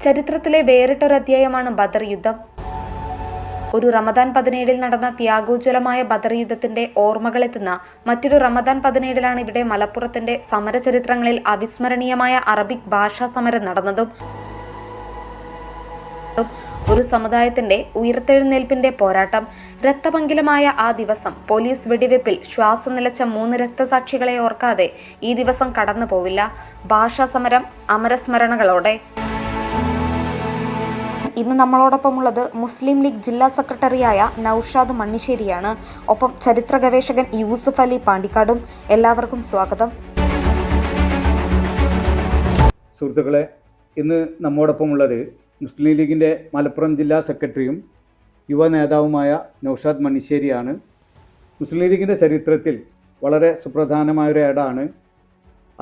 ചരിത്രത്തിലെ വേറിട്ടൊരധ്യായമാണ് ബദർ യുദ്ധം. ഒരു റമദാൻ 17 നടന്ന ത്യാഗോജ്വലമായ ബദർ യുദ്ധത്തിന്റെ ഓർമ്മകളെത്തുന്ന മറ്റൊരു റമദാൻ 17 ഇവിടെ മലപ്പുറത്തിന്റെ സമരചരിത്രങ്ങളിൽ അവിസ്മരണീയമായ അറബിക് ഭാഷാ സമരം നടന്നതും ഒരു സമുദായത്തിന്റെ ഉയർത്തെഴുന്നേൽപ്പിന്റെ പോരാട്ടം. രക്തപങ്കിലമായ ആ ദിവസം പോലീസ് വെടിവെപ്പിൽ ശ്വാസം നിലച്ച 3 രക്തസാക്ഷികളെ ഓർക്കാതെ ഈ ദിവസം കടന്നു പോവില്ല. ഭാഷാ സമരം അമരസ്മരണകളോടെ. ഇന്ന് നമ്മളോടൊപ്പമുള്ളത് മുസ്ലിം ലീഗ് ജില്ലാ സെക്രട്ടറിയായ നൌഷാദ് മണ്ണിശ്ശേരിയാണ്. ഒപ്പം ചരിത്ര ഗവേഷകൻ യൂസുഫ് അലി പാണ്ടിക്കാടും. എല്ലാവർക്കും സ്വാഗതം. സുഹൃത്തുക്കളെ, ഇന്ന് നമ്മോടൊപ്പമുള്ളത് മുസ്ലിം ലീഗിൻ്റെ മലപ്പുറം ജില്ലാ സെക്രട്ടറിയും യുവ നേതാവുമായ നൌഷാദ് മണ്ണിശ്ശേരിയാണ്. മുസ്ലിം ലീഗിൻ്റെ ചരിത്രത്തിൽ വളരെ സുപ്രധാനമായൊരു ഏടാണ്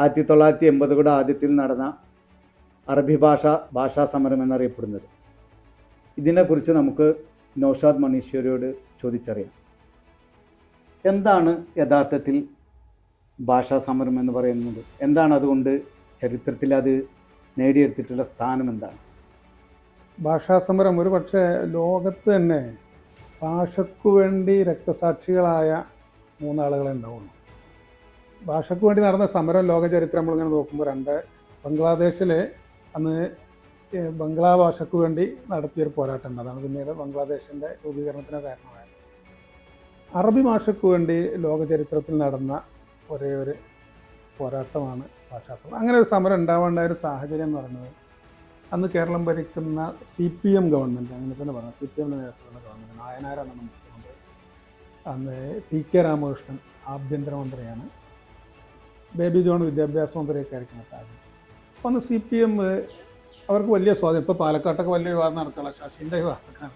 1980കളുടെ ആദ്യത്തിൽ നടന്ന അറബി ഭാഷാ സമരം എന്നറിയപ്പെടുന്നത്. ഇതിനെക്കുറിച്ച് നമുക്ക് നൌഷാദ് മണ്ണിശ്ശേരിയോട് ചോദിച്ചറിയാം. എന്താണ് യഥാർത്ഥത്തിൽ ഭാഷാ സമരം എന്ന് പറയുന്നത്? എന്താണ് അതുകൊണ്ട് ചരിത്രത്തിൽ അത് നേടിയെടുത്തിട്ടുള്ള സ്ഥാനം എന്താണ്? ഭാഷാ സമരം ഒരു പക്ഷേ ലോകത്ത് തന്നെ ഭാഷയ്ക്കു വേണ്ടി രക്തസാക്ഷികളായ 3 ആളുകളെ ഉണ്ടാവുള്ളൂ. ഭാഷയ്ക്ക് വേണ്ടി നടന്ന സമരം ലോക ചരിത്രം നമ്മളിങ്ങനെ നോക്കുമ്പോൾ ബംഗ്ലാദേശിൽ അന്ന് ബംഗ്ലാ ഭാഷയ്ക്ക് വേണ്ടി നടത്തിയൊരു പോരാട്ടമുണ്ട്. അതാണ് പിന്നീട് ബംഗ്ലാദേശിൻ്റെ രൂപീകരണത്തിന് കാരണമായത്. അറബി ഭാഷയ്ക്ക് വേണ്ടി ലോക ചരിത്രത്തിൽ നടന്ന ഒരേ ഒരു പോരാട്ടമാണ് ഭാഷാ സമരം. അങ്ങനെ ഒരു സമരം ഉണ്ടാവേണ്ട ഒരു സാഹചര്യം എന്ന് പറയുന്നത് അന്ന് കേരളം ഭരിക്കുന്ന CPM ഗവൺമെൻറ്, അങ്ങനെ തന്നെ പറയാം, CPM നേതൃത്വത്തിലുള്ള ഗവൺമെൻറ്, നായനാരാണ് മുഖ്യമന്ത്രി. അന്ന് TK രാമകൃഷ്ണൻ ആഭ്യന്തരമന്ത്രിയാണ്, ബേബി ജോൺ വിദ്യാഭ്യാസ മന്ത്രിയൊക്കെ ആയിരിക്കുന്ന സാഹചര്യം. അപ്പോൾ അന്ന് CPM അവർക്ക് വലിയ സ്വാധീനം. ഇപ്പോൾ പാലക്കാട്ടൊക്കെ വലിയ വിവാദം നടക്കുകയുള്ള ശശിൻ്റെ വിവാദക്കാണ്.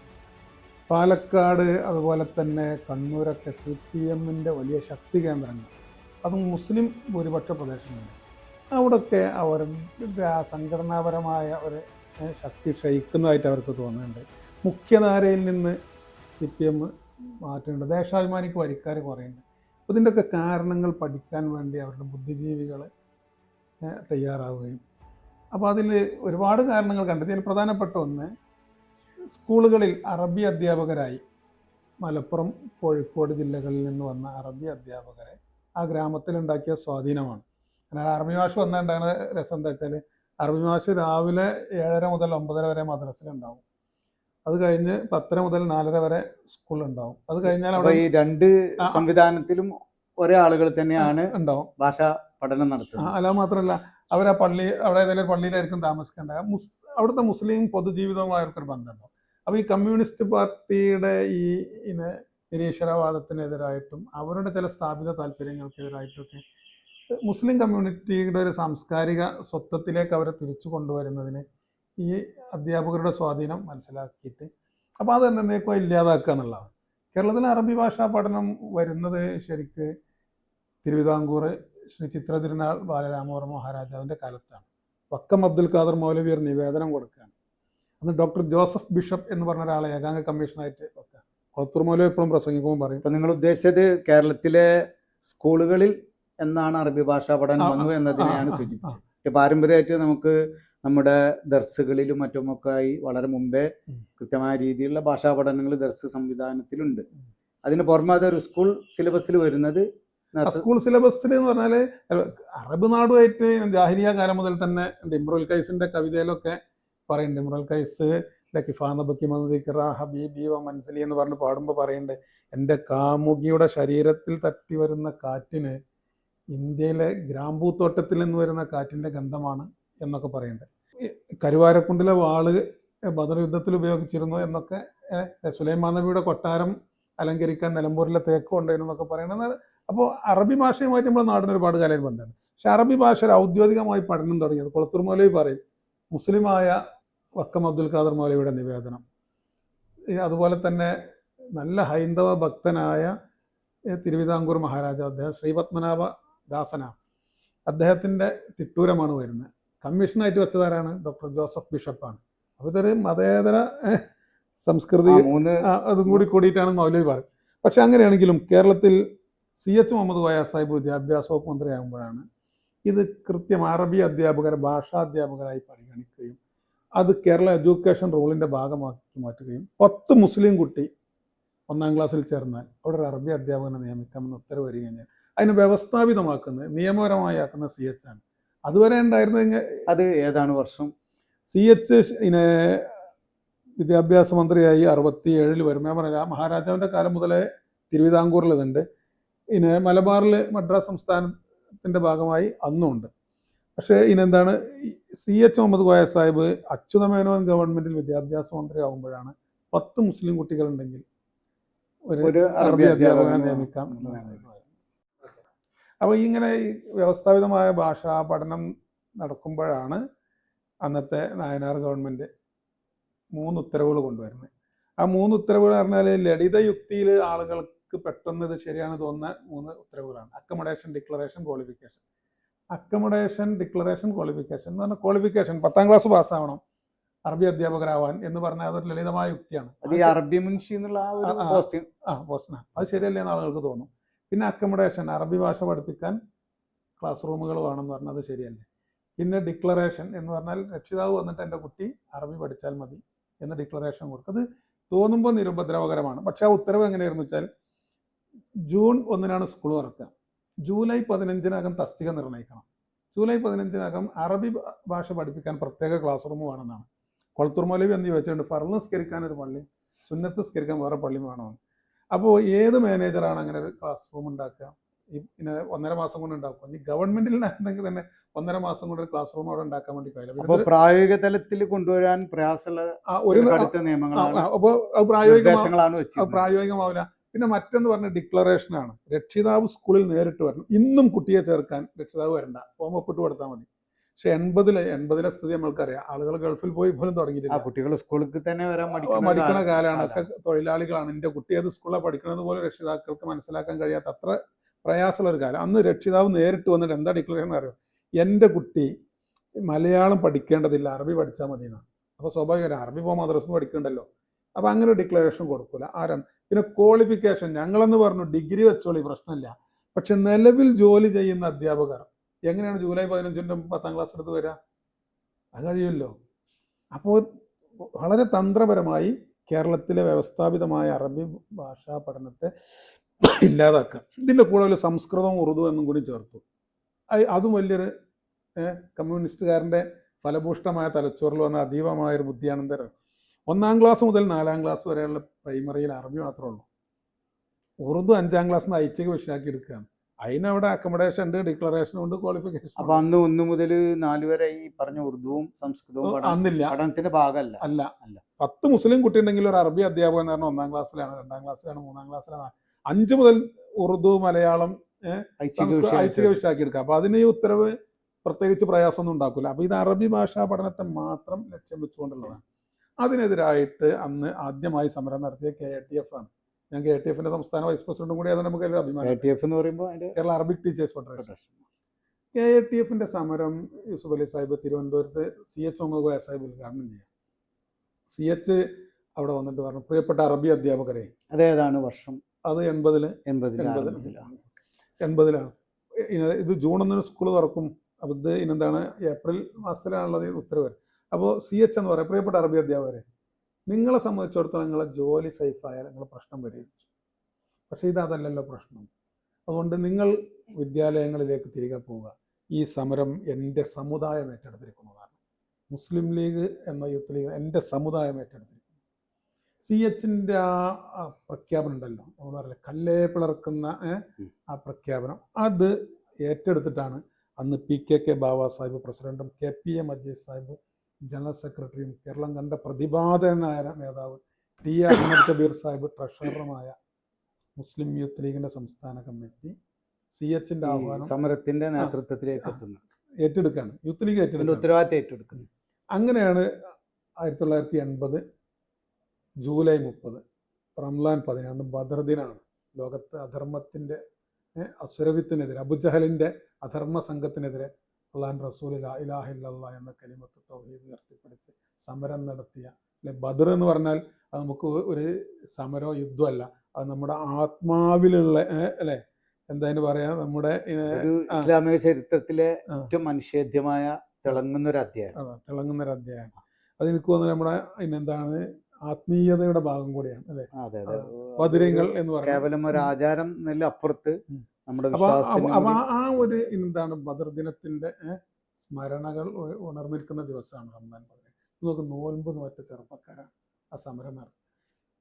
പാലക്കാട് അതുപോലെ തന്നെ കണ്ണൂരൊക്കെ CPMൻ്റെ വലിയ ശക്തി കേന്ദ്രങ്ങൾ, അതും മുസ്ലിം ഭൂരിപക്ഷ പ്രദേശങ്ങളുണ്ട്. അവിടെയൊക്കെ അവരുടെ ആ സംഘടനാപരമായ ഒരു ശക്തി ക്ഷയിക്കുന്നതായിട്ട് അവർക്ക് തോന്നുന്നുണ്ട്. മുഖ്യധാരയിൽ നിന്ന് CPM മാറ്റുന്നുണ്ട്. ദേശാഭിമാനിക്ക് വരിക്കാർ കുറയുന്നുണ്ട്. അപ്പോൾ ഇതിൻ്റെയൊക്കെ കാരണങ്ങൾ പഠിക്കാൻ വേണ്ടി അവരുടെ ബുദ്ധിജീവികൾ തയ്യാറാവുകയും, അപ്പോൾ അതിൽ ഒരുപാട് കാരണങ്ങൾ കണ്ടെത്തി. അതിൽ പ്രധാനപ്പെട്ട ഒന്ന്, സ്കൂളുകളിൽ അറബി അധ്യാപകരായി മലപ്പുറം കോഴിക്കോട് ജില്ലകളിൽ നിന്ന് വന്ന അറബി അധ്യാപകരെ ആ ഗ്രാമത്തിലുണ്ടാക്കിയ സ്വാധീനമാണ്. എന്നാൽ അറബി ഭാഷ വന്നുണ്ടാകുന്ന രസം എന്താ വെച്ചാൽ, അറബി ഭാഷ രാവിലെ 7:30 മുതൽ 9:30 വരെ മദ്രസയിലുണ്ടാവും. അത് കഴിഞ്ഞ് 10:30 മുതൽ 4:30 വരെ സ്കൂളുണ്ടാവും. അത് കഴിഞ്ഞാൽ അവിടെ ഈ 2 സംവിധാനത്തിലും ഒരേ ആളുകൾ തന്നെയാണ് ഉണ്ടാവും ഭാഷാ പഠനം നടത്തുന്നത്. അല്ല, മാത്രമല്ല അവർ ആ അവിടെ ഏതെങ്കിലും പള്ളിയിലായിരിക്കും താമസിക്കേണ്ടത്. അവിടുത്തെ മുസ്ലിം പൊതുജീവിതവുമായി അവർക്കൊരു ബന്ധമുണ്ടാവും. അപ്പോൾ ഈ കമ്മ്യൂണിസ്റ്റ് പാർട്ടിയുടെ ഈ നിരീശ്വരവാദത്തിനെതിരായിട്ടും അവരുടെ ചില സ്ഥാപിത താല്പര്യങ്ങൾക്കെതിരായിട്ടൊക്കെ മുസ്ലിം കമ്മ്യൂണിറ്റിയുടെ ഒരു സാംസ്കാരിക സ്വത്വത്തിലേക്ക് അവരെ തിരിച്ചു കൊണ്ടുവരുന്നതിന് ഈ അധ്യാപകരുടെ സ്വാധീനം മനസ്സിലാക്കിയിട്ട് അപ്പോൾ അത് എന്നേക്കും ഇല്ലാതാക്കുക എന്നുള്ളതാണ്. കേരളത്തിൽ അറബി ഭാഷാ പഠനം വരുന്നത് ശരിക്ക് തിരുവിതാംകൂർ ശ്രീ ചിത്ര തിരുനാൾ ബാലരാമവർമ്മ മഹാരാജാവിൻ്റെ കാലത്താണ്. വക്കം അബ്ദുൽ ഖാദർ മൗലവി ഒരു നിവേദനം കൊടുക്കുകയാണ്. അന്ന് ഡോക്ടർ ജോസഫ് ബിഷപ്പ് എന്ന് പറഞ്ഞ ഒരാളെ ഏകാംഗ കമ്മീഷനായിട്ട് വെക്കുക. കൊളത്തൂർ മൗലവി എപ്പോഴും പ്രസംഗിക്കുമ്പോൾ പറയും. ഇപ്പം നിങ്ങൾ ഉദ്ദേശിച്ചത് കേരളത്തിലെ സ്കൂളുകളിൽ എന്നാണ് അറബി ഭാഷാ പഠനം വന്നു എന്നതിനെയാണ് സൂചിപ്പിച്ചത്. പാരമ്പര്യമായിട്ട് നമുക്ക് നമ്മുടെ ദർസുകളിലും മറ്റുമൊക്കെ ആയി വളരെ മുമ്പേ കൃത്യമായ രീതിയിലുള്ള ഭാഷാ പഠനങ്ങൾ ദർസ് സംവിധാനത്തിലുണ്ട്. അതിന് പുറമെ അതൊരു സ്കൂൾ സിലബസിൽ വരുന്നത്, സ്കൂൾ സിലബസിൽ എന്ന് പറഞ്ഞാൽ അറബ് നാടുമായിട്ട് ജാഹിലിയ കാലം മുതൽ തന്നെ ഇമ്രുൽ ഖൈസിന്റെ കവിതയിലൊക്കെ പറയുന്നുണ്ട്. ഇമ്രുൽ ഖൈസ് ഹബീബി വ മൻസലി എന്ന് പറഞ്ഞ് പാടുമ്പോൾ പറയുന്നുണ്ട്, എൻ്റെ കാമുകിയുടെ ശരീരത്തിൽ തട്ടി വരുന്ന കാറ്റിന് ഇന്ത്യയിലെ ഗ്രാമ്പൂത്തോട്ടത്തിൽ നിന്ന് വരുന്ന കാറ്റിൻ്റെ ഗന്ധമാണ് എന്നൊക്കെ പറയുന്നുണ്ട്. കരുവാരക്കുണ്ടിലെ വാള് ബദർ യുദ്ധത്തിൽ ഉപയോഗിച്ചിരുന്നു എന്നൊക്കെ, സുലൈമാൻ നബിയുടെ കൊട്ടാരം അലങ്കരിക്കാൻ നിലമ്പൂരിലെ തേക്ക് കൊണ്ടുവരുന്നു എന്നൊക്കെ പറയുന്നത്. അപ്പോൾ അറബി ഭാഷയുമായിട്ട് നമ്മുടെ നാടിന് ഒരുപാട് കാലം ബന്ധമാണ്. പക്ഷെ അറബി ഭാഷ ഒരു ഔദ്യോഗികമായി പഠനം തുടങ്ങിയത് കൊളത്തൂർ മൗലവി പറയും, മുസ്ലിമായ വക്കം അബ്ദുൽ ഖാദർ മൗലവിയുടെ നിവേദനം, അതുപോലെ തന്നെ നല്ല ഹൈന്ദവ ഭക്തനായ തിരുവിതാംകൂർ മഹാരാജാവ്, അദ്ദേഹം ശ്രീപത്മനാഭ ദാസനാണ്, അദ്ദേഹത്തിൻ്റെ തിട്ടൂരമാണ് വരുന്നത്. കമ്മീഷനായിട്ട് വെച്ചതാരാണ്? ഡോക്ടർ ജോസഫ് ബിഷപ്പാണ്. അപ്പോൾ ഇതൊരു മതേതര സംസ്കൃതി അതും കൂടിയിട്ടാണ് മൗലവി പറയും. പക്ഷെ അങ്ങനെയാണെങ്കിലും കേരളത്തിൽ CH മുഹമ്മദ് കോയ സാഹിബ് വിദ്യാഭ്യാസ വകുപ്പ് മന്ത്രിയാകുമ്പോഴാണ് ഇത് കൃത്യം അറബി അധ്യാപകർ ഭാഷാധ്യാപകരായി പരിഗണിക്കുകയും അത് കേരള എഡ്യൂക്കേഷൻ റൂളിൻ്റെ ഭാഗമാക്കി മാറ്റുകയും 10 മുസ്ലിം കുട്ടി 1-ാം ക്ലാസ്സിൽ ചേർന്നാൽ അവിടെ ഒരു അറബി അധ്യാപകനെ നിയമിക്കാമെന്ന് ഉത്തരവ് വരികയും ചെയ്യും. അതിന് വ്യവസ്ഥാപിതമാക്കുന്നത് നിയമപരമായി ആക്കുന്ന CH ആണ്. അതുവരെ ഉണ്ടായിരുന്നെങ്കിൽ അത് ഏതാണ് വർഷം? CH വിദ്യാഭ്യാസ മന്ത്രിയായി 67 വരും. ഞാൻ പറഞ്ഞ മഹാരാജാവിൻ്റെ കാലം മുതലേ തിരുവിതാംകൂറിൽ ഇതുണ്ട്. മലബാറിൽ മദ്രാസ് സംസ്ഥാനത്തിൻ്റെ ഭാഗമായി അന്നുണ്ട്. പക്ഷേ എന്താണ് CH മുഹമ്മദ് കോയ സാഹിബ് അച്യുതമേനോൻ ഗവൺമെന്റിൽ വിദ്യാഭ്യാസ മന്ത്രി ആകുമ്പോഴാണ് 10 മുസ്ലിം കുട്ടികളുണ്ടെങ്കിൽ ഒരു അറബി അധ്യാപകനെ നിയമിക്കാം. അപ്പോൾ ഇങ്ങനെ ഈ വ്യവസ്ഥാപിതമായ ഭാഷാ പഠനം നടക്കുമ്പോഴാണ് അന്നത്തെ നായനാർ ഗവൺമെന്റ് 3 ഉത്തരവുകൾ കൊണ്ടുവരുന്നത്. ആ 3 ഉത്തരവുകൾ പറഞ്ഞാൽ ലളിത യുക്തിയിൽ ആളുകൾക്ക് പെട്ടെന്ന് ഇത് ശരിയാണ് തോന്നുന്ന 3 ഉത്തരവുകളാണ്. Accommodation, declaration, qualification. Accommodation, declaration, qualification എന്ന് പറഞ്ഞാൽ ക്വാളിഫിക്കേഷൻ 10-ാം ക്ലാസ് പാസ്സാവണം അറബി അധ്യാപകരാവാൻ എന്ന് പറഞ്ഞാൽ അതൊരു ലളിതമായ യുക്തിയാണ്. അത് ഈ അറബി മുൻഷി എന്നുള്ള പോസ്റ്റിനാണ്. അത് ശരിയല്ലേന്ന് ആളുകൾക്ക് തോന്നും. പിന്നെ അക്കമഡേഷൻ, അറബി ഭാഷ പഠിപ്പിക്കാൻ ക്ലാസ് റൂമുകൾ വേണമെന്ന് പറഞ്ഞാൽ അത് ശരിയല്ലേ. പിന്നെ ഡിക്ലറേഷൻ എന്ന് പറഞ്ഞാൽ രക്ഷിതാവ് വന്നിട്ട് എൻ്റെ കുട്ടി അറബി പഠിച്ചാൽ മതി എന്ന് ഡിക്ലറേഷൻ കൊടുക്കും. അത് തോന്നുമ്പോൾ നിരുപദ്രവകരമാണ്. പക്ഷെ ആ ഉത്തരവ് എങ്ങനെയായിരുന്നു വെച്ചാൽ ജൂൺ 1-നാണ് സ്കൂൾ തുറക്കുക. ജൂലൈ 15-നകം തസ്തിക നിർണ്ണയിക്കണം. ജൂലൈ 15-നകം അറബി ഭാഷ പഠിപ്പിക്കാൻ പ്രത്യേക ക്ലാസ് റൂം വേണമെന്നാണ്. കൊളത്തൂർ മൗലവി എന്ന് ചോദിച്ചിട്ടുണ്ട്, ഫർള് നിസ്കരിക്കാൻ ഒരു പള്ളിയും സുന്നത്ത് നിസ്കരിക്കാൻ വേറെ പള്ളിയും വേണമെന്ന്. അപ്പോൾ ഏത് മാനേജറാണ് അങ്ങനെ ഒരു ക്ലാസ് റൂം ഉണ്ടാക്കുക? പിന്നെ 1.5 മാസം കൊണ്ട് ഉണ്ടാക്കും. ഈ ഗവൺമെന്റിൽ നിന്നെങ്കിൽ തന്നെ 1.5 മാസം കൊണ്ട് ഒരു ക്ലാസ് റൂം അവിടെ ഉണ്ടാക്കാൻ വേണ്ടി കഴിയില്ല. അപ്പോൾ പ്രായോഗിക തലത്തിൽ കൊണ്ടുവരാൻ പ്രയാസമുള്ള നിയമങ്ങളാണ്, പ്രായോഗികമാവില്ല. പിന്നെ മറ്റൊന്ന് പറഞ്ഞ ഡിക്ലറേഷനാണ്. രക്ഷിതാവ് സ്കൂളിൽ നേരിട്ട് വരണം. ഇന്നും കുട്ടിയെ ചേർക്കാൻ രക്ഷിതാവ് വരണ്ട, ഫോം ഒപ്പിട്ട് കൊടുത്താൽ മതി. പക്ഷെ 80-ലെ സ്ഥിതി നമ്മൾക്കറിയാം. ആളുകൾ ഗൾഫിൽ പോയി പോലും തുടങ്ങിയിട്ടില്ല. കുട്ടികൾ സ്കൂളിൽ തന്നെ വരാൻ മടിക്കണ കാലമാണ്. ഒക്കെ തൊഴിലാളികളാണ്. എൻ്റെ കുട്ടി ഏത് സ്കൂളിലാണ് പഠിക്കുന്നത് പോലെ രക്ഷിതാക്കൾക്ക് മനസ്സിലാക്കാൻ കഴിയാത്ത അത്ര പ്രയാസമുള്ള ഒരു കാലം. അന്ന് രക്ഷിതാവ് നേരിട്ട് വന്നിട്ട് എന്താ ഡിക്ലറേഷൻ അറിയോ? എൻ്റെ കുട്ടി മലയാളം പഠിക്കേണ്ടതില്ല, അറബി പഠിച്ചാൽ മതി എന്നാണ്. അപ്പോൾ സ്വാഭാവികം അറബി പോകുമ്പോൾ മദ്രസ പഠിക്കണ്ടല്ലോ. അപ്പോൾ അങ്ങനെ ഡിക്ലറേഷൻ കൊടുക്കില്ല. ആരാണ്? പിന്നെ ക്വാളിഫിക്കേഷൻ ഞങ്ങളെന്ന് പറഞ്ഞു ഡിഗ്രി വെച്ചോളി, പ്രശ്നമില്ല. പക്ഷെ നിലവിൽ ജോലി ചെയ്യുന്ന അധ്യാപകർ എങ്ങനെയാണ് ജൂലൈ 15-ൻ്റെ 10-ാം ക്ലാസ് എടുത്ത് വരിക? അത് കഴിയുമല്ലോ. അപ്പോൾ വളരെ തന്ത്രപരമായി കേരളത്തിലെ വ്യവസ്ഥാപിതമായ അറബി ഭാഷാ പഠനത്തെ ഇല്ലാതാക്കുക. ഇതിൻ്റെ കൂടെ ഒരു സംസ്കൃതവും ഉറുദു എന്നും കൂടി ചേർത്തു. അതും വലിയൊരു കമ്മ്യൂണിസ്റ്റുകാരൻ്റെ ഫലഭൂഷ്ടമായ തലച്ചോറിൽ വന്ന അതീവമായൊരു ബുദ്ധിയാണെന്തരം. 1-ാം ക്ലാസ് മുതൽ 4-ാം ക്ലാസ് വരെയുള്ള പ്രൈമറിയിൽ അറബി മാത്രമേ ഉള്ളൂ. ഉറുദു 5-ാം ക്ലാസ്സിൽ നിന്ന് ഐച്ഛിക വിഷയമാക്കി എടുക്കുകയാണ്. അതിനവിടെ അക്കമഡേഷൻ ഉണ്ട്, ഡിക്ലറേഷൻ ഉണ്ട്, ക്വാളിഫിക്കേഷൻ. അപ്പൊ അന്ന് 1 മുതൽ 4 വരെ ഈ പറഞ്ഞ ഉറുദുവും സംസ്കൃതവും അന്നില്ല, പഠനത്തിന്റെ ഭാഗമല്ല. അല്ല 10 മുസ്ലിം കുട്ടി ഉണ്ടെങ്കിൽ ഒരു അറബി അധ്യാപകൻ എന്ന് പറഞ്ഞാൽ 1-ാം ക്ലാസ്സിലാണ്, 2-ാം ക്ലാസ്സിലാണ്, 3-ാം ക്ലാസ്സിലാണ്. 5 മുതൽ ഉറുദു, മലയാളം ഐച്ഛിക വിഷയമാക്കി എടുക്കുക. അപ്പൊ അതിന് ഈ ഉത്തരവ് പ്രത്യേകിച്ച് പ്രയാസമൊന്നും ഉണ്ടാക്കില്ല. അപ്പൊ ഇത് അറബി ഭാഷാ പഠനത്തെ മാത്രം ലക്ഷ്യം വെച്ചുകൊണ്ടുള്ളതാണ്. അതിനെതിരായിട്ട് അന്ന് ആദ്യമായി സമരം നടത്തിയ KATF ആണ്. ഞാൻ KATF-ന്റെ സംസ്ഥാന വൈസ് പ്രസിഡന്റും കൂടി ആയതുകൊണ്ട് നമുക്ക് അഭിമാനം. KATF എന്ന് പറയുമ്പോൾ കേരള അറബിക് ടീച്ചേഴ്സ് ഫെഡറേഷൻ. KATF-ന്റെ സമരം യൂസുഫ് അലി സാഹിബ് തിരുവനന്തപുരത്ത് CH മുഹമ്മദ് കോയ സാഹിബ് ഉദ്ഘാടനം ചെയ്യാം. CH അവിടെ വന്നിട്ട് പറഞ്ഞു, പ്രിയപ്പെട്ട അറബി അധ്യാപകരെ. അതേതാണ് വർഷം? അത് 80-ലാണ്. ഇത് ജൂൺ 1-ന് സ്കൂൾ തുറക്കും. അപ്പോൾ ഇത് ഇനെന്താണ് ഏപ്രിൽ മാസത്തിലാണുള്ളത് ഉത്തരവ്. അപ്പോൾ CH എന്ന് പറയാം, പ്രിയപ്പെട്ട അറബി അധ്യാപകരെ, നിങ്ങളെ സംബന്ധിച്ചിടത്തോളം നിങ്ങളെ ജോലി സേഫായാൽ നിങ്ങൾ പ്രശ്നം പരിഹരിച്ചു. പക്ഷേ ഇതല്ലല്ലോ പ്രശ്നം. അതുകൊണ്ട് നിങ്ങൾ വിദ്യാലയങ്ങളിലേക്ക് തിരികെ പോവുക. ഈ സമരം എൻ്റെ സമുദായം ഏറ്റെടുത്തിരിക്കുന്നതാണ്. മുസ്ലിം ലീഗ് എന്ന യൂത്ത് ലീഗ് എൻ്റെ സമുദായം ഏറ്റെടുത്തിരിക്കുന്നു. CH-ന്റെ ആ പ്രഖ്യാപനം ഉണ്ടല്ലോ, നമ്മൾ പറയില്ല കല്ലേ പിളർക്കുന്ന ആ പ്രഖ്യാപനം, അത് ഏറ്റെടുത്തിട്ടാണ് അന്ന് PKK ബാവ സാഹിബ് പ്രസിഡന്റും KPA മജീദ് സാഹിബ് ജനറൽ സെക്രട്ടറിയും കേരളം കണ്ട പ്രതിപാദനായ നേതാവ് TR അഹമ്മദ് കബീർ സാഹിബ് ട്രഷററുമായ മുസ്ലിം യൂത്ത് ലീഗിന്റെ സംസ്ഥാന കമ്മിറ്റി CH-ന്റെ ആഹ്വാനം സമരത്തിന്റെ നേതൃത്വത്തിലേക്ക് എത്തുന്നു, ഏറ്റെടുക്കുകയാണ്. യൂത്ത് ലീഗ് ഉത്തരവാദിത്തം ഏറ്റെടുക്കുന്നു. അങ്ങനെയാണ് 1980 ജൂലൈ 30 റംലാൻ 11 ബദർ ദിനാണ്. ലോകത്ത് അധർമ്മത്തിന്റെ അസുരവിത്തിനെതിരെ, അബുജഹലിന്റെ അധർമ്മ സംഘത്തിനെതിരെ അള്ളാഹു റസൂൽ ലാ ഇലാഹ ഇല്ലല്ലാഹ് എന്ന കലിമത്ത് തൗഹീദ് ഉയർത്തിപ്പിടിച്ച് സമരം നടത്തിയ ബദർ എന്ന് പറഞ്ഞാൽ അത് നമുക്ക് ഒരു സമരമോ യുദ്ധമല്ല, അത് നമ്മുടെ ആത്മാവിലുള്ള അല്ലെ എന്തായാലും പറയാ, നമ്മുടെ ഇസ്ലാമിക ചരിത്രത്തിലെ ഏറ്റവും മനുഷ്യേദ്യമായ തിളങ്ങുന്നൊരു അധ്യായം. തിളങ്ങുന്നൊരു അധ്യായം. അതെനിക്ക് തോന്നുന്നത് നമ്മുടെ പിന്നെന്താണ് ആത്മീയതയുടെ ഭാഗം കൂടിയാണ് അല്ലേ? അതെ അതെ. ബദിരങ്ങൾ എന്ന് പറയുന്നത് കേവലം ഒരു ആചാരം എന്നല്ല അപ്പുറത്ത് നമ്മുടെ അപ്പൊ വിശ്വാസത്തിന് അപ്പൊ കൂടി ആ ഒരു എന്താണ് ബദർ ദിനത്തിന്റെ സ്മരണകൾ ഉണർന്നിരിക്കുന്ന ദിവസമാണ് റമദാൻ 18. നോക്ക്, നോൻപ് നോറ്റ ചെറുപ്പക്കാരാണ് ആ സമരം നടത്തുന്നത്.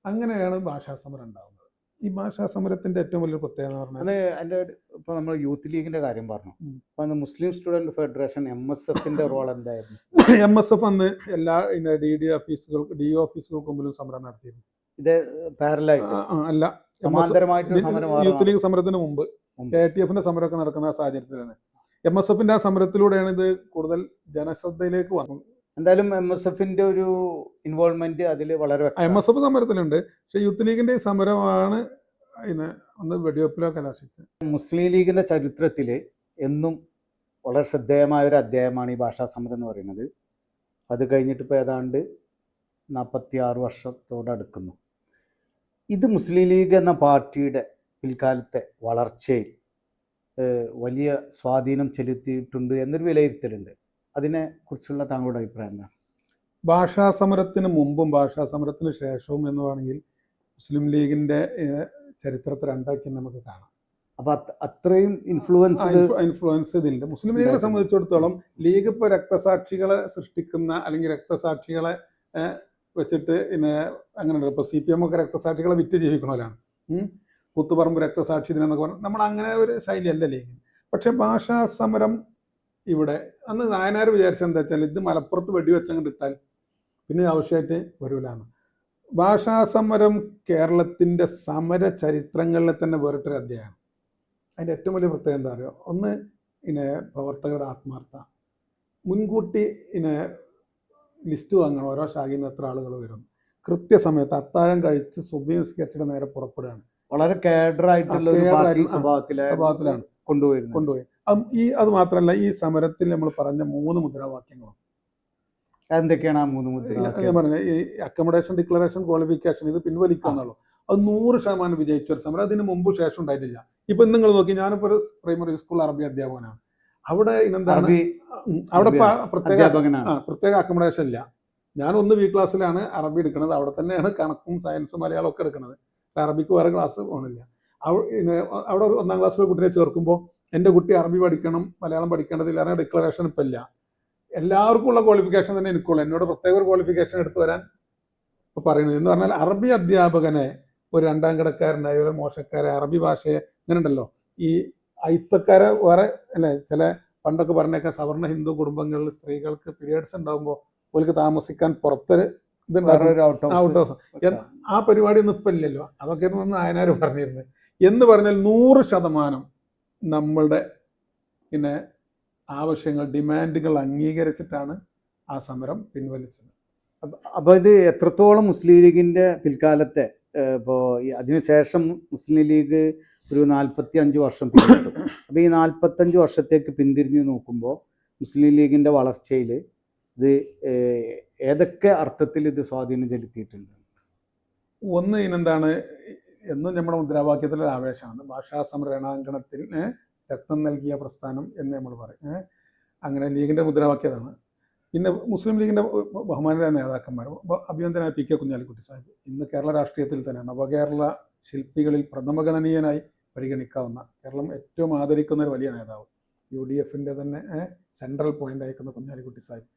അങ്ങനെയാണ് ഭാഷാ സമരം ഉണ്ടാകുന്നത്. ഈ ഭാഷാ സമരത്തിന്റെ ഏറ്റവും വലിയൊരു പ്രത്യേകത എന്ന് പറഞ്ഞാൽ അത് എൻ്റെ ഇപ്പൊ നമ്മൾ യൂത്ത് ലീഗിന്റെ കാര്യം പറഞ്ഞു. അപ്പൊ അന്ന് മുസ്ലിം സ്റ്റുഡന്റ് ഫെഡറേഷൻ MSFന്റെ റോൾ എന്തായിരുന്നു? MSF അന്ന് എല്ലാ DO ഓഫീസുകൾക്ക് മുമ്പിലും സമരം നടത്തിയിരുന്നു. ഇത് പാരലായിട്ട് അല്ല, സമാന്തരമായിട്ട് യൂത്ത് ലീഗ് സമരത്തിന് മുമ്പ് KTFന്റെ സമരമൊക്കെ നടക്കുന്ന സാഹചര്യത്തിലാണ് MSFന്റെ ആ സമരത്തിലൂടെയാണ് ഇത് കൂടുതൽ ജനശ്രദ്ധയിലേക്ക് വന്നത്. എന്തായാലും MSFന്റെ ഒരു ഇൻവോൾവ്മെന്റ് അതിൽ വളരെ MSF സമരത്തിലുണ്ട്. പക്ഷെ യൂത്ത് ലീഗിന്റെ ഈ സമരമാണ് അതിനെ ഒന്ന് വെടിവെപ്പിലൊക്കെ കലാശിച്ചത്. മുസ്ലിം ലീഗിന്റെ ചരിത്രത്തിൽ എന്നും വളരെ ശ്രദ്ധേയമായ ഒരു അധ്യായമാണ് ഈ ഭാഷാ സമരം എന്ന് പറയുന്നത്. അത് കഴിഞ്ഞിട്ട് ഇപ്പോൾ ഏതാണ്ട് 46 വർഷത്തോടടുക്കുന്നു. ഇത് മുസ്ലിം ലീഗ് എന്ന പാർട്ടിയുടെ പിൽക്കാലത്തെ വളർച്ചയിൽ വലിയ സ്വാധീനം ചെലുത്തിയിട്ടുണ്ട് എന്നൊരു വിലയിരുത്തലുണ്ട്. അതിനെക്കുറിച്ചുള്ള താങ്കളുടെ അഭിപ്രായം എന്താണ്? ഭാഷാ സമരത്തിന് മുമ്പും ഭാഷാ സമരത്തിന് ശേഷവും എന്ന് വേണമെങ്കിൽ മുസ്ലിം ലീഗിന്റെ ചരിത്രത്തെ രണ്ടാക്കി നമുക്ക് കാണാം. അപ്പൊ അത്രയും ഇൻഫ്ലുവൻസ് ഇതിലുണ്ട്. മുസ്ലിം ലീഗിനെ സംബന്ധിച്ചിടത്തോളം ലീഗ് ഇപ്പോൾ രക്തസാക്ഷികളെ സൃഷ്ടിക്കുന്ന അല്ലെങ്കിൽ രക്തസാക്ഷികളെ വെച്ചിട്ട് പിന്നെ അങ്ങനെ ഇപ്പോൾ CPM ഒക്കെ രക്തസാക്ഷികളെ വിറ്റ് ജീവിക്കണവരാണ്. കൂത്തുപറമ്പ് രക്തസാക്ഷി ദിനമെന്നൊക്കെ പറഞ്ഞാൽ നമ്മൾ അങ്ങനെ ഒരു ശൈലിയല്ല ലീഗ്. പക്ഷെ ഭാഷാ സമരം ഇവിടെ അന്ന് നായനാർ വിചാരിച്ചത് എന്താ വെച്ചാൽ ഇത് മലപ്പുറത്ത് വെടിവെച്ചങ്ങ് ഇട്ടാൽ പിന്നെ ആവശ്യമായിട്ട് വരൂലാണ്. ഭാഷാ സമരം കേരളത്തിൻ്റെ സമര ചരിത്രങ്ങളിലെ തന്നെ വേറിട്ടൊരു അധ്യായമാണ്. അതിൻ്റെ ഏറ്റവും വലിയ പ്രത്യേകത എന്താ പറയുക, ഒന്ന് പിന്നെ പ്രവർത്തകരുടെ ആത്മാർത്ഥത. മുൻകൂട്ടി പിന്നെ ലിസ്റ്റ് വാങ്ങണം, ഓരോ ശാഖയിൽ നിന്ന് എത്ര ആളുകൾ വരുന്നു, കൃത്യസമയത്ത് അത്താഴം കഴിച്ച് സുബഹി നിസ്കരിച്ചിട്ട് നേരെ പുറപ്പെടുകയാണ്. വളരെ കേഡറായിട്ടുള്ള സ്വഭാവത്തിലാണ് കൊണ്ടുപോയി. അത് മാത്രമല്ല, ഈ സമരത്തിൽ നമ്മൾ പറഞ്ഞ 3 മുദ്രാവാക്യങ്ങളും എന്തൊക്കെയാണ്? ആ 3 മുദ്രാവാക്യം പറഞ്ഞ ഈ അക്കോമഡേഷൻ, ഡിക്ലറേഷൻ, ക്വാളിഫിക്കേഷൻ, ഇത് പിൻവലിക്കാന്നുള്ളൂ. അത് 100% വിജയിച്ച ഒരു സമരം. അതിന് മുമ്പ് ശേഷം ഉണ്ടായിട്ടില്ല. ഇപ്പൊ നിങ്ങൾ നോക്കി, ഞാനിപ്പോ ഒരു പ്രൈമറി സ്കൂൾ അറബി അധ്യാപകനാണ്. അവിടെ ഇനെന്താണ്, അവിടെ പ്രത്യേക അക്കോമഡേഷൻ ഇല്ല. ഞാൻ 1 B ക്ലാസ്സിലാണ് അറബി എടുക്കുന്നത്. അവിടെ തന്നെയാണ് കണക്കും സയൻസും മലയാളം ഒക്കെ എടുക്കുന്നത്. അറബിക്ക് വേറെ ക്ലാസ് പോകണില്ല. അവിടെ ഒരു 1ാം ക്ലാസ്സിലെ കുട്ടിയെ ചേർക്കുമ്പോൾ എൻ്റെ കുട്ടി അറബി പഠിക്കണം, മലയാളം പഠിക്കേണ്ടതില്ല, ഡിക്ലറേഷൻ ഇപ്പം ഇല്ല. എല്ലാവർക്കും ഉള്ള ക്വാളിഫിക്കേഷൻ തന്നെ എനിക്കുള്ളൂ. എന്നോട് പ്രത്യേക ഒരു ക്വാളിഫിക്കേഷൻ എടുത്തു വരാൻ ഇപ്പോൾ പറയുന്നത് എന്ന് പറഞ്ഞാൽ, അറബി അധ്യാപകനെ ഒരു 2ാം കിടക്കാരനായ ഒരു മോശക്കാരെ, അറബി ഭാഷയെ ഇങ്ങനെ ഉണ്ടല്ലോ, ഈ അയിത്തക്കാരെ വേറെ അല്ലേ, ചില പണ്ടൊക്കെ പറഞ്ഞേക്കാൻ സവർണ ഹിന്ദു കുടുംബങ്ങളിൽ സ്ത്രീകൾക്ക് പീരിയഡ്സ് ഉണ്ടാകുമ്പോൾ അവർക്ക് താമസിക്കാൻ പുറത്തൊരു ഇതുണ്ടാവും, ഔട്ട് ഹൗസ്. ആ പരിപാടി ഒന്നും ഇപ്പം ഇല്ലല്ലോ. അതൊക്കെ നായനാർ പറഞ്ഞിരുന്നത്. എന്ന് പറഞ്ഞാൽ 100% നമ്മളുടെ പിന്നെ ആവശ്യങ്ങൾ, ഡിമാൻഡുകൾ അംഗീകരിച്ചിട്ടാണ് ആ സമരം പിൻവലിച്ചത്. അപ്പോൾ ഇത് എത്രത്തോളം മുസ്ലിം ലീഗിൻ്റെ പിൽക്കാലത്തെ ഇപ്പോൾ അതിനുശേഷം മുസ്ലിം ലീഗ് ഒരു 45 വർഷം പിന്നിട്ടു. അപ്പോൾ ഈ 45 വർഷത്തേക്ക് പിന്തിരിഞ്ഞ് നോക്കുമ്പോൾ മുസ്ലിം ലീഗിൻ്റെ വളർച്ചയിൽ ഇത് ഏതൊക്കെ അർത്ഥത്തിൽ ഇത് സ്വാധീനം ചെലുത്തിയിട്ടുണ്ട്? ഒന്ന്, ഇനെന്താണ്, എന്നും നമ്മുടെ മുദ്രാവാക്യത്തിലൊരു ആവേശമാണ്. ഭാഷാ സമരണാങ്കണത്തിൽ രക്തം നൽകിയ പ്രസ്ഥാനം എന്ന് നമ്മൾ പറയും. അങ്ങനെ ലീഗിൻ്റെ മുദ്രാവാക്യതാണ്. പിന്നെ മുസ്ലിം ലീഗിൻ്റെ ബഹുമാനരായ നേതാക്കന്മാർ, അഭിനന്ദനായ PK കുഞ്ഞാലിക്കുട്ടി സാഹിബ് ഇന്ന് കേരള രാഷ്ട്രീയത്തിൽ തന്നെ നവകേരള ശില്പികളിൽ പ്രഥമഗണനീയനായി പരിഗണിക്കാവുന്ന, കേരളം ഏറ്റവും ആദരിക്കുന്ന ഒരു വലിയ നേതാവ്, UDFൻ്റെ തന്നെ സെൻട്രൽ പോയിന്റ് അയക്കുന്ന കുഞ്ഞാലിക്കുട്ടി സാഹിബ്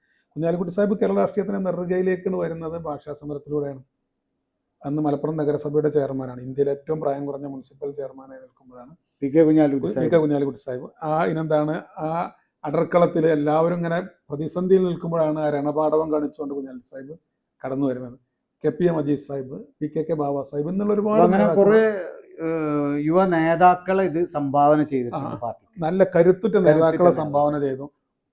കേരള രാഷ്ട്രീയത്തിൻ്റെ നെറുകയിലേക്ക് വരുന്നത് ഭാഷാ സമരത്തിലൂടെയാണ്. അന്ന് മലപ്പുറം നഗരസഭയുടെ ചെയർമാനാണ്. ഇന്ത്യയിലെ ഏറ്റവും പ്രായം കുറഞ്ഞ മുനിസിപ്പൽ ചെയർമാനായി നിൽക്കുമ്പോഴാണ് PK കുഞ്ഞാലിക്കുട്ടി സാഹിബ് ഇനെന്താണ് ആ അടർക്കളത്തിൽ എല്ലാവരും ഇങ്ങനെ പ്രതിസന്ധിയിൽ നിൽക്കുമ്പോഴാണ് ആ രണപാടവം കാണിച്ചുകൊണ്ട് കുഞ്ഞാലിക്കുട്ടി സാഹിബ് കടന്നു വരുന്നത്. KP മജീദ് സാഹിബ്, PKK ബാബ സാഹിബ് എന്നുള്ള ഒരുപാട് കുറെ യുവ നേതാക്കളെ ഇത് സംഭാവന ചെയ്തിട്ടുണ്ട് പാർട്ടി. നല്ല കരുത്തുറ്റ നേതാക്കളെ സംഭാവന ചെയ്തു,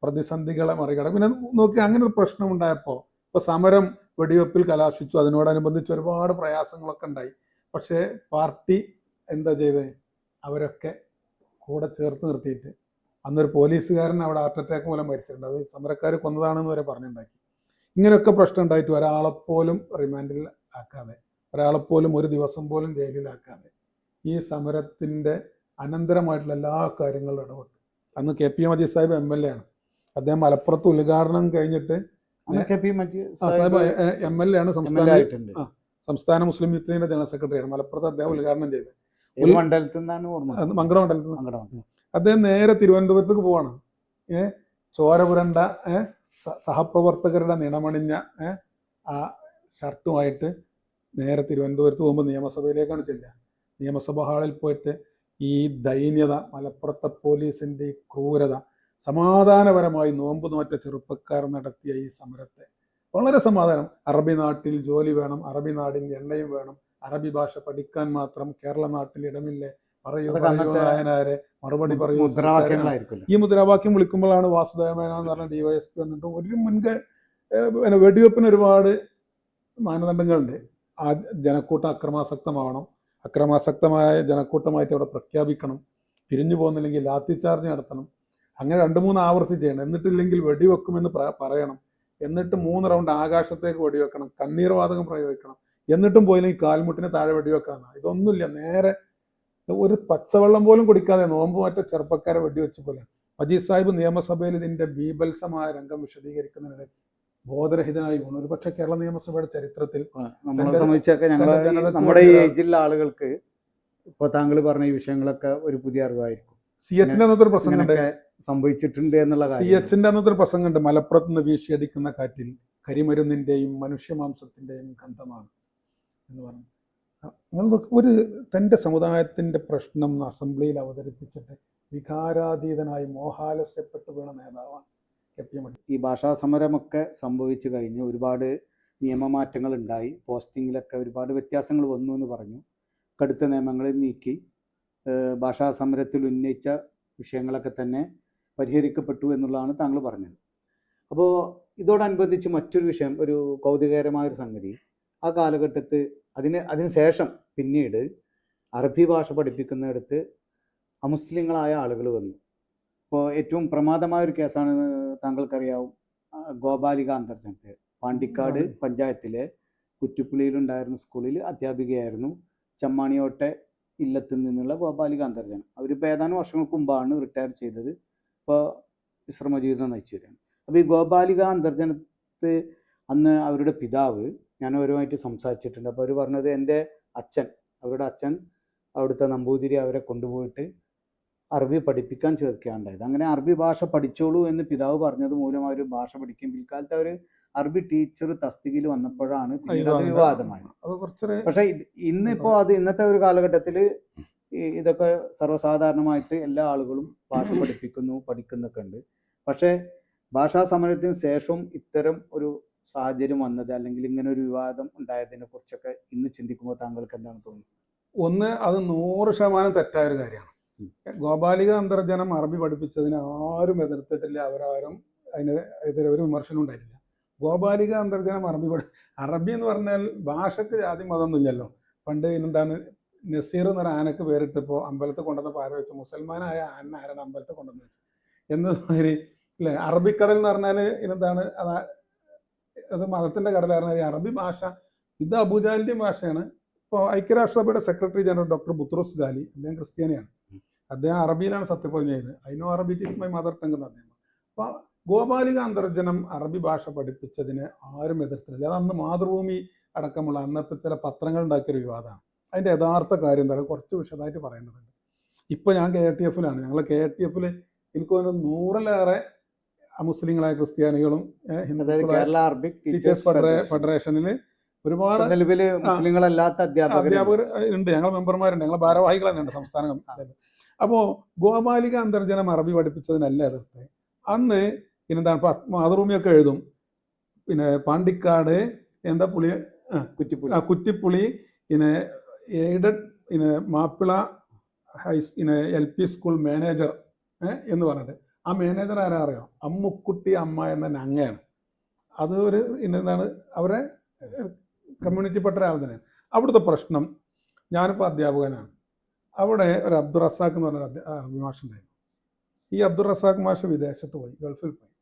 പ്രതിസന്ധികളെ മറികടക്കും. പിന്നെ നോക്കി, അങ്ങനെ ഒരു പ്രശ്നം ഉണ്ടായപ്പോൾ ഇപ്പോൾ സമരം വെടിവെപ്പിൽ കലാശിച്ചു. അതിനോടനുബന്ധിച്ച് ഒരുപാട് പ്രയാസങ്ങളൊക്കെ ഉണ്ടായി. പക്ഷേ പാർട്ടി എന്താ ചെയ്തത്, അവരൊക്കെ കൂടെ ചേർത്ത് നിർത്തിയിട്ട്, അന്നൊരു പോലീസുകാരൻ അവിടെ ഹാർട്ട് അറ്റാക്ക് മൂലം മരിച്ചിട്ടുണ്ട്, അത് സമരക്കാർ കൊന്നതാണെന്ന് വരെ പറഞ്ഞുണ്ടാക്കി. ഇങ്ങനെയൊക്കെ പ്രശ്നം ഉണ്ടായിട്ട് ഒരാളെപ്പോലും റിമാൻഡിൽ ആക്കാതെ, ഒരാളെപ്പോലും ഒരു ദിവസം പോലും ജയിലിലാക്കാതെ ഈ സമരത്തിൻ്റെ അനന്തരമായിട്ടുള്ള എല്ലാ കാര്യങ്ങളിലും ഇടപെട്ടു. അന്ന് KP മജീദ് സാഹിബ് MLA ആണ്. അദ്ദേഹം മലപ്പുറത്ത് ഉദ്ഘാടനം കഴിഞ്ഞിട്ട് അന്നൊക്കെ പി മറ്റ് സാഹിബ് MLA ആണ്, ആയിട്ടുണ്ട്. സംസ്ഥാന മുസ്ലിം യൂത്ത് ലീഗിന്റെ ജനറൽ സെക്രട്ടറിയാണ്. മലപ്പുറത്ത് അദ്ദേഹം ഉദ്ഘാടനം ചെയ്തത്. മണ്ഡലത്തിൽ നിന്നാണ് ഓർമ്മ, മങ്കട മണ്ഡലത്തിൽ നിന്ന്. അദ്ദേഹം നേരെ തിരുവനന്തപുരത്തേക്ക് പോവാണ്. ചോര പുരണ്ട സഹപ്രവർത്തകരുടെ നിണമണിഞ്ഞ ആ ഷർട്ടുമായിട്ട് നേരെ തിരുവനന്തപുരത്ത് പോകുമ്പോൾ നിയമസഭയിലേക്കാണ് ചെല്ലുക. നിയമസഭാ ഹാളിൽ പോയിട്ട് ഈ ദൈന്യത, മലപ്പുറത്തെ പോലീസിൻ്റെ ഈ ക്രൂരത, സമാധാനപരമായി നോമ്പ് നോറ്റ ചെറുപ്പക്കാർ നടത്തിയ ഈ സമരത്തെ വളരെ സമാധാനം. അറബി നാട്ടിൽ ജോലി വേണം, അറബി നാടിന് എണ്ണയും വേണം, അറബി ഭാഷ പഠിക്കാൻ മാത്രം കേരള നാട്ടിൽ ഇടമില്ലേ, പറയൂ നായനാരെ, മറുപടി പറയൂ. ഈ മുദ്രാവാക്യം വിളിക്കുമ്പോഴാണ് വാസുദേവ മേനോൻ എന്ന് പറഞ്ഞ DYSP വന്നിട്ട് ഒരു വെടിവെപ്പിന് ഒരുപാട് മാനദണ്ഡങ്ങളുണ്ട്. ആ ജനക്കൂട്ടം അക്രമാസക്തമാവണം, അക്രമാസക്തമായ ജനക്കൂട്ടമായിട്ട് അവിടെ പ്രഖ്യാപിക്കണം, പിരിഞ്ഞു പോകുന്നില്ലെങ്കിൽ ലാത്തി ചാർജ് നടത്തണം, അങ്ങനെ 2-3 ആവർത്തി ചെയ്യണം, എന്നിട്ടില്ലെങ്കിൽ വെടിവെക്കുമെന്ന് പറയണം, എന്നിട്ട് 3 റൗണ്ട് ആകാശത്തേക്ക് വെടിവെക്കണം, കണ്ണീർ വാതകം പ്രയോഗിക്കണം, എന്നിട്ടും പോയില്ലെങ്കിൽ കാൽമുട്ടിന് താഴെ വെടിവെക്കണം. ഇതൊന്നുമില്ല, നേരെ ഒരു പച്ചവെള്ളം പോലും കുടിക്കാതെ നോമ്പ് മാറ്റ ചെറുപ്പക്കാരെ വെടിവെച്ച് പോലെ. മജീദ് സാഹിബ് നിയമസഭയിൽ ഇതിന്റെ ബീഭത്സമായ രംഗം വിശദീകരിക്കുന്നതിനിടെ ബോധരഹിതനായി പോകുന്നു. ഒരു പക്ഷേ കേരള നിയമസഭയുടെ ചരിത്രത്തിൽ നമ്മളെ സംബന്ധിച്ചൊക്കെ നമ്മുടെ ഈ ഏജിലുള്ള ആളുകൾക്ക് ഇപ്പൊ താങ്കൾ പറഞ്ഞ ഈ വിഷയങ്ങളൊക്കെ ഒരു പുതിയ അറിവായിരിക്കും. CH അന്നത്തെ ഒരു പ്രസംഗമുണ്ട്, സംഭവിച്ചിട്ടുണ്ട് എന്നുള്ള CH അന്നത്തെ ഒരു പ്രസംഗമുണ്ട്, മലപ്പുറത്ത് നിന്ന് വീശിയടിക്കുന്ന കാറ്റിൽ കരിമരുന്നിന്റെയും മനുഷ്യമാംസത്തിന്റെയും ഗന്ധമാണ് എന്ന് പറഞ്ഞു. ഒരു തൻ്റെ സമുദായത്തിന്റെ പ്രശ്നം അസംബ്ലിയിൽ അവതരിപ്പിച്ചിട്ട് വികാരാതീതനായി മോഹാലസ്യപ്പെട്ടു വീണ നേതാവാണ് KP മണി. ഈ ഭാഷാ സമരമൊക്കെ സംഭവിച്ചു കഴിഞ്ഞ് ഒരുപാട് നിയമമാറ്റങ്ങൾ ഉണ്ടായി, പോസ്റ്റിങ്ങിലൊക്കെ ഒരുപാട് വ്യത്യാസങ്ങൾ വന്നു എന്ന് പറഞ്ഞു. കടുത്ത നിയമങ്ങൾ നീക്കി ഭാഷാ സമരത്തിൽ ഉന്നയിച്ച വിഷയങ്ങളൊക്കെ തന്നെ പരിഹരിക്കപ്പെട്ടു എന്നുള്ളതാണ് താങ്കൾ പറഞ്ഞത്. അപ്പോൾ ഇതോടനുബന്ധിച്ച് മറ്റൊരു വിഷയം, ഒരു കൗതുകകരമായൊരു സംഗതി, ആ കാലഘട്ടത്തിൽ അതിന് ശേഷം പിന്നീട് അറബി ഭാഷ പഠിപ്പിക്കുന്നിടത്ത് അമുസ്ലിങ്ങളായ ആളുകൾ വന്നു. ഇപ്പോൾ ഏറ്റവും പ്രമാദമായൊരു കേസാണ് താങ്കൾക്കറിയാവും, ഗോപാലിക അന്തർജനത്തെ. പാണ്ടിക്കാട് പഞ്ചായത്തിലെ കുറ്റിപ്പുളിയിലുണ്ടായിരുന്ന സ്കൂളിൽ അധ്യാപികയായിരുന്നു ചമ്മാണിയോട്ടെ ഇല്ലത്തിൽ നിന്നുള്ള ഗോപാലിക അന്തർജനം. അവരിപ്പോൾ ഏതാനും വർഷങ്ങൾക്ക് മുമ്പാണ് റിട്ടയർ ചെയ്തത്, ഇപ്പോൾ വിശ്രമ ജീവിതം നയിച്ചു വരികയാണ്. അപ്പോൾ ഈ ഗോപാലിക അന്തർജനത്ത് അന്ന് അവരുടെ പിതാവ്, ഞാൻ അവരുമായിട്ട് സംസാരിച്ചിട്ടുണ്ട്. അപ്പോൾ അവർ പറഞ്ഞത് അവരുടെ അച്ഛൻ അവിടുത്തെ നമ്പൂതിരി അവരെ കൊണ്ടുപോയിട്ട് അറബി പഠിപ്പിക്കാൻ ചേർക്കുകയുണ്ടായത്. അങ്ങനെ അറബി ഭാഷ പഠിച്ചോളൂ എന്ന് പിതാവ് പറഞ്ഞത് മൂലം അവർ ഭാഷ പഠിക്കും. പിൽക്കാലത്ത് അവർ അറബി ടീച്ചർ തസ്തികയിൽ വന്നപ്പോഴാണ് വിവാദമായത്. പക്ഷേ ഇന്നിപ്പോൾ ഇന്നത്തെ ഒരു കാലഘട്ടത്തിൽ ഇതൊക്കെ സർവ്വസാധാരണമായിട്ട് എല്ലാ ആളുകളും ഭാഷ പഠിക്കുന്നൊക്കെ ഉണ്ട്. പക്ഷേ ഭാഷാ സമരത്തിന് ശേഷം ഇത്തരം ഒരു സാഹചര്യം വന്നത്, അല്ലെങ്കിൽ ഇങ്ങനെ ഒരു വിവാദം ഉണ്ടായതിനെ കുറിച്ചൊക്കെ ഇന്ന് ചിന്തിക്കുമ്പോൾ താങ്കൾക്ക് എന്താണ് തോന്നുന്നത്? ഒന്ന്, അത് 100% തെറ്റായൊരു കാര്യമാണ്. ഗോപാലിക അന്തർജനം അറബി പഠിപ്പിച്ചതിന് ആരും എതിർത്തിട്ടില്ല, അവരാരും അതിനെതിരെ ഒരു വിമർശനം ഉണ്ടായിട്ടില്ല. ഗോപാലിക അന്തർജനം അറബി എന്ന് പറഞ്ഞാൽ ഭാഷക്ക് ജാതി മതമൊന്നുമില്ലല്ലോ. പണ്ട് എന്താണ് നസീർ എന്നൊരു ആനക്ക് പേരിട്ടിപ്പോൾ അമ്പലത്തിൽ കൊണ്ടുവന്നപ്പോൾ ആരോ വെച്ചു, മുസൽമാനായ ആന ആരാണ് അമ്പലത്തിൽ കൊണ്ടുവന്ന് വെച്ചു എന്നമാതിരി അല്ലേ. അറബിക്കടൽ എന്ന് പറഞ്ഞാൽ ഇതെന്താണ്, അത് മതത്തിന്റെ കടലായിരുന്നു. അറബി ഭാഷ ഇത് അബൂജാലിന്റെ ഭാഷയാണ്. ഇപ്പോൾ ഐക്യരാഷ്ട്രസഭയുടെ സെക്രട്ടറി ജനറൽ ഡോക്ടർ ബുത്രോസ് ഗാലി, അദ്ദേഹം ക്രിസ്ത്യാനിയാണ്, അദ്ദേഹം അറബിയിലാണ് സത്യപ്രതിജ്ഞ ചെയ്തത്. ഐനോ അറബി it is my mother tongue എന്ന് അദ്ദേഹം. അപ്പോൾ ഗോപാലിക അന്തർജനം അറബി ഭാഷ പഠിപ്പിച്ചതിന് ആരും എതിർത്തില്ല. അത് അന്ന് മാതൃഭൂമി അടക്കമുള്ള അന്നത്തെ ചില പത്രങ്ങൾ ഉണ്ടാക്കിയൊരു വിവാദമാണ്. അതിൻ്റെ യഥാർത്ഥ കാര്യം എന്താ കുറച്ച് വിശദമായിട്ട് പറയേണ്ടതുണ്ട്. ഇപ്പോൾ ഞാൻ KTF-ലാണ്. ഞങ്ങൾ KTF-ൽ എനിക്ക് തോന്നുന്നു 100-ലേറെ മുസ്ലിങ്ങളായ ക്രിസ്ത്യാനികളും കേരള അറബിക് ടീച്ചേഴ്സ് ഫെഡറേഷനിൽ ഒരുപാട് മുസ്ലിങ്ങളല്ലാത്ത അധ്യാപകർ ഉണ്ട്. ഞങ്ങൾ മെമ്പർമാരുണ്ട്, ഞങ്ങൾ ഭാരവാഹികൾ തന്നെയുണ്ട് സംസ്ഥാനം. അപ്പോൾ ഗോപാലിക അന്തർജനം അറബി പഠിപ്പിച്ചതിനല്ല എതിർത്ത്. അന്ന് പിന്നെന്താണ് മാതൃഭൂമിയൊക്കെ എഴുതും, പിന്നെ പാണ്ടിക്കാട് എന്താ കുറ്റിപ്പുളി പിന്നെ aided Mappila LP school manager എന്ന് പറഞ്ഞിട്ട്, ആ മാനേജർ ആരാ അറിയാം? അമ്മുക്കുട്ടി അമ്മ എന്ന നങ്ങയാണ്. അത് ഒരു എന്താണ് അവരെ കമ്മ്യൂണിറ്റിപ്പെട്ട ഒരാൾ തന്നെയാണ്. അവിടുത്തെ പ്രശ്നം, ഞാനിപ്പോൾ അധ്യാപകനാണ്, അവിടെ ഒരു അബ്ദുൾ റസാഖ് എന്ന് പറഞ്ഞ അറബി മാഷ് ഉണ്ടായിരുന്നു. ഈ അബ്ദുൾ റസാഖ് മാഷ് വിദേശത്ത് പോയി, ഗൾഫിൽ പോയി.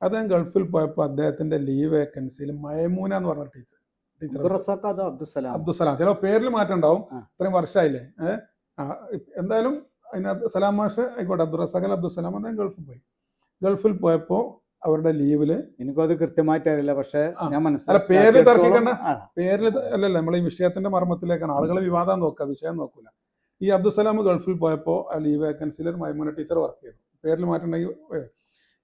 അദ്ദേഹം ഗൾഫിൽ പോയപ്പോൾ അദ്ദേഹത്തിൻ്റെ ലീവ് വേക്കൻസിയിൽ മയമൂന എന്ന് പറഞ്ഞ ടീച്ചർ അബ്ദുസലാം, ചില പേരിൽ മാറ്റം ഉണ്ടാവും, ഇത്രയും വർഷമായില്ലേ. എന്തായാലും അതിന് സലാം മാഷ് ആയിക്കോട്ടെ, അബ്ദുൾ റസാഖ് അബ്ദുസലാം അദ്ദേഹം ഗൾഫിൽ പോയി. ഗൾഫിൽ പോയപ്പോൾ അവരുടെ ലീവില് എനിക്കത് കൃത്യമായിട്ട് അറിയില്ല, പക്ഷെ ആ. ഞാൻ അല്ല, പേരിൽ തർക്കിക്കണ്ട. ആ, പേരിൽ അല്ലല്ല, നമ്മൾ ഈ വിഷയത്തിന്റെ മർമ്മത്തിലേക്കാണ്. ആളുകൾ വിവാദം നോക്കുക, വിഷയം നോക്കൂല. ഈ അബ്ദുസലാം ഗൾഫിൽ പോയപ്പോൾ ആ ലീവ് വേക്കൻസിയിൽ ഒരു മൈമൂന ടീച്ചർ വർക്ക് ചെയ്തു. പേരിൽ മാറ്റുണ്ടെങ്കിൽ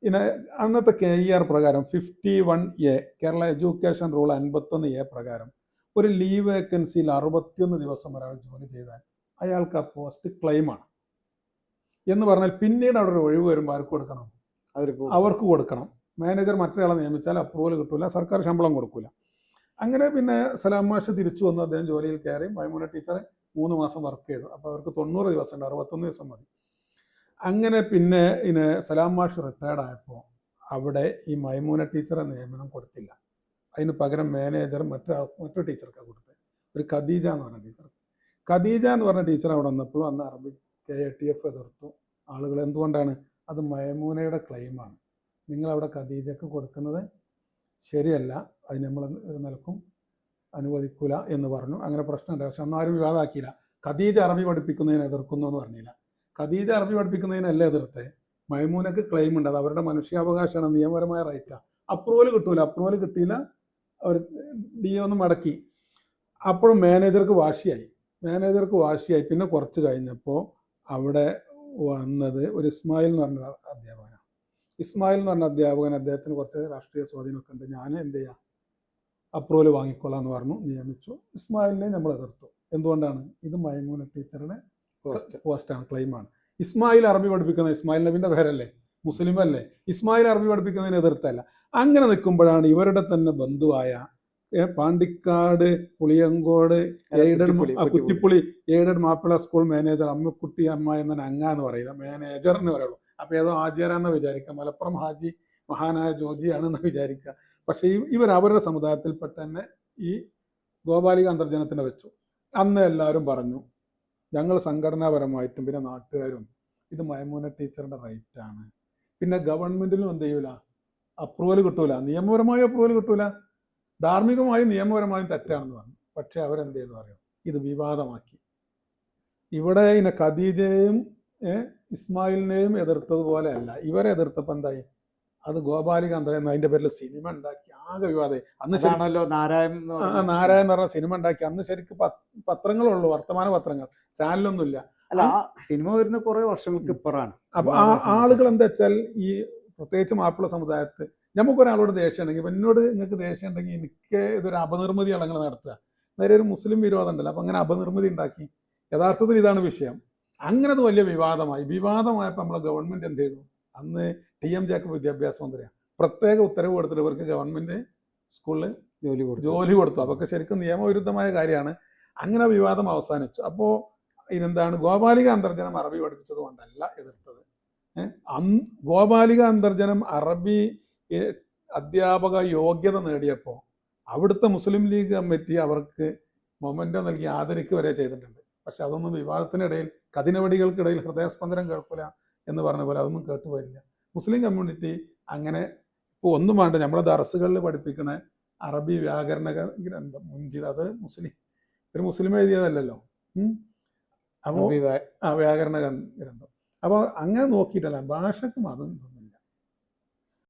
പിന്നെ അന്നത്തെ KER പ്രകാരം 51A Kerala education rule 51A പ്രകാരം ഒരു ലീവ് വേക്കൻസിയിൽ 61 ദിവസം ഒരാൾ ജോലി ചെയ്താൽ അയാൾക്ക് ആ പോസ്റ്റ് ക്ലെയിമാണ്. എന്ന് പറഞ്ഞാൽ പിന്നീട് അവിടെ ഒരു ഒഴിവ് വരുമ്പോൾ ആർക്ക് കൊടുക്കണം? അവർക്ക് കൊടുക്കണം. മാനേജർ മറ്റൊരാളെ നിയമിച്ചാൽ അപ്രൂവൽ കിട്ടൂല, സർക്കാർ ശമ്പളം കൊടുക്കൂല. അങ്ങനെ പിന്നെ സലാം മാഷ് തിരിച്ചു വന്നു. അദ്ദേഹം ജോലിയിൽ കയറി. മൈമൂന ടീച്ചർ 3 മാസം വർക്ക് ചെയ്തു. അപ്പോൾ അവർക്ക് 90 ദിവസം ഉണ്ട്, 61 ദിവസം മതി. അങ്ങനെ പിന്നെ സലാം മാഷ് റിട്ടയർഡ് ആയപ്പോൾ അവിടെ ഈ മൈമൂന ടീച്ചറെ നിയമനം കൊടുത്തില്ല. അതിന് പകരം മാനേജർ മറ്റൊരു ടീച്ചർക്കാണ് കൊടുത്തത്, ഒരു ഖദീജ എന്ന് പറഞ്ഞ ടീച്ചർ. ഖദീജ എന്ന് പറഞ്ഞ ടീച്ചർ അവിടെ വന്നപ്പോൾ അന്ന് അറബിക് KATF എതിർത്തു. ആളുകൾ എന്തുകൊണ്ടാണ്? അത് മൈമൂനയുടെ ക്ലെയിമാണ്, നിങ്ങളവിടെ ഖദീജക്ക് കൊടുക്കുന്നത് ശരിയല്ല, അത് നമ്മൾ ഒരു നിലക്കും അനുവദിക്കൂല എന്ന് പറഞ്ഞു. അങ്ങനെ പ്രശ്നമുണ്ട്. പക്ഷെ അന്നാരും വിവാദമാക്കിയില്ല. ഖദീജ അറബി പഠിപ്പിക്കുന്നതിന് എതിർക്കുന്നു എന്ന് പറഞ്ഞില്ല. ഖദീജ അറബി പഠിപ്പിക്കുന്നതിനല്ല എതിർത്ത്, മൈമൂനക്ക് ക്ലെയിം ഉണ്ട്, അത് അവരുടെ മനുഷ്യാവകാശമാണ്, നിയമപരമായ റൈറ്റാണ്. അപ്രൂവൽ കിട്ടൂല. അപ്രൂവൽ കിട്ടിയില്ല, അവർ DO ഒന്ന് മടക്കി. അപ്പോഴും മാനേജർക്ക് വാശിയായി. പിന്നെ കുറച്ച് കഴിഞ്ഞപ്പോൾ അവിടെ വന്നത് ഒരു ഇസ്മായിൽ എന്ന് പറഞ്ഞ അധ്യാപകനാണ്. ഇസ്മായിൽ എന്ന് പറഞ്ഞ അധ്യാപകൻ, അദ്ദേഹത്തിന് കുറച്ച് രാഷ്ട്രീയ സ്വാധീനമൊക്കെ ഉണ്ട്. ഞാൻ എന്ത് ചെയ്യാം, അപ്രൂവൽ വാങ്ങിക്കൊള്ളാം എന്ന് പറഞ്ഞു, നിയമിച്ചു. ഇസ്മായിലിനെ നമ്മൾ എതിർത്തു. എന്തുകൊണ്ടാണ്? ഇത് മൈമൂന ടീച്ചറുടെ പോസ്റ്റാണ്, ക്ലെയിമാണ്. ഇസ്മായിൽ അറബി പഠിപ്പിക്കുന്ന, ഇസ്മായിൽ നബിന്റെ പേരല്ലേ, മുസ്ലിം അല്ലേ, ഇസ്മായിൽ അറബി പഠിപ്പിക്കുന്നതിന് എതിർത്തല്ല. അങ്ങനെ നിൽക്കുമ്പോഴാണ് ഇവരുടെ തന്നെ ബന്ധുവായ Pandikkad Puliyankode Kuttippuli aided Mappila school manager Ammakutty Amma എന്ന എന്ന് പറയില്ല, മാനേജർ എന്ന് പറയുള്ളൂ. അപ്പോൾ ഏതോ ആചാരാന്ന് വിചാരിക്കുക, മലപ്പുറം ഹാജി മഹാനായ ജോജിയാണെന്ന് വിചാരിക്കുക. പക്ഷേ ഇവർ അവരുടെ സമുദായത്തിൽപ്പെട്ട തന്നെ ഈ ഗോപാലിക അന്തർജനത്തിനെ വെച്ചു. അന്ന് എല്ലാവരും പറഞ്ഞു, ഞങ്ങൾ സംഘടനാപരമായിട്ടും പിന്നെ നാട്ടുകാരും, ഇത് മൈമൂന ടീച്ചറുടെ റൈറ്റാണ്. പിന്നെ ഗവൺമെന്റിലും എന്ത് ചെയ്യൂല, അപ്രൂവൽ കിട്ടൂല, നിയമപരമായ അപ്രൂവൽ കിട്ടൂല, ധാർമ്മികമായും നിയമപരമായും തെറ്റാണെന്ന് പറഞ്ഞു. പക്ഷെ അവരെന്ത് ചെയ്തു അറിയാം, ഇത് വിവാദമാക്കി. ഇവിടെ ഖദീജയും ഇസ്മായിലിനെയും എതിർത്തതുപോലെ അല്ല, ഇവരെ എതിർത്തപ്പോൾ എന്തായി, അത് ഗോപാലിക അന്തരം അതിന്റെ പേരിൽ സിനിമ ഉണ്ടാക്കി, ആകെ വിവാദം. അന്ന് നാരായൺ എന്ന് പറഞ്ഞ സിനിമ ഉണ്ടാക്കി. അന്ന് ശരിക്കും പത്രങ്ങളുള്ളൂ, വർത്തമാന പത്രങ്ങൾ, ചാനലൊന്നുമില്ല. അല്ല, സിനിമ വരുന്ന കുറെ വർഷങ്ങൾക്ക് ഇപ്പുറമാണ്. അപ്പൊ ആ ആളുകൾ എന്താ വെച്ചാൽ, ഈ പ്രത്യേകിച്ച് മാപ്പിള സമുദായത്ത് നമുക്കൊരാളോട് ദേഷ്യം ഉണ്ടെങ്കിൽ, ഇപ്പം എന്നോട് നിങ്ങൾക്ക് ദേഷ്യം ഉണ്ടെങ്കിൽ എനിക്ക് ഇതൊരു അപനിർമ്മിതി അളങ്ങൾ നടത്തുക, നേരെ ഒരു മുസ്ലിം വിരോധം ഉണ്ടല്ലോ, അപ്പം അങ്ങനെ അപനിർമ്മിതി ഉണ്ടാക്കി. യഥാർത്ഥത്തിൽ ഇതാണ് വിഷയം. അങ്ങനെ അത് വലിയ വിവാദമായപ്പോൾ നമ്മളെ ഗവൺമെന്റ് എന്ത് ചെയ്തു, അന്ന് TM ജേക്കബ് വിദ്യാഭ്യാസ മന്ത്രിയാണ്, പ്രത്യേക ഉത്തരവ് കൊടുത്തിട്ട് ഇവർക്ക് ഗവൺമെന്റ് സ്കൂളിൽ ജോലി കൊടുത്തു. അതൊക്കെ ശരിക്കും നിയമവിരുദ്ധമായ കാര്യമാണ്. അങ്ങനെ വിവാദം അവസാനിച്ചു. അപ്പോൾ ഇതെന്താണ്, ഗോപാലിക അന്തർജനം അറബി പഠിപ്പിച്ചത് കൊണ്ടല്ല എതിർത്തത്. ഗോപാലിക അന്തർജനം അറബി അധ്യാപക യോഗ്യത നേടിയപ്പോൾ അവിടുത്തെ മുസ്ലിം ലീഗ് കമ്മിറ്റി അവർക്ക് മൊമെന്റോ നൽകി ആദരിക്കുക വരെ ചെയ്തിട്ടുണ്ട്. പക്ഷെ അതൊന്നും വിവാദത്തിനിടയിൽ, കഠിനവടികൾക്കിടയിൽ ഹൃദയസ്പന്ദനം കേൾക്കില്ല എന്ന് പറഞ്ഞ പോലെ അതൊന്നും കേട്ടുപോയില്ല. മുസ്ലിം കമ്മ്യൂണിറ്റി അങ്ങനെ ഇപ്പോൾ ഒന്നും വേണ്ട, നമ്മളെ ദർസുകളിൽ പഠിപ്പിക്കുന്ന അറബി വ്യാകരണ ഗ്രന്ഥം മുൻജിദ്, അത് ഒരു മുസ്ലിം എഴുതിയതല്ലല്ലോ. അപ്പോൾ വ്യാകരണ ഗ്രന്ഥം. അപ്പോൾ അങ്ങനെ നോക്കിയിട്ടല്ല, ഭാഷക്കും അതും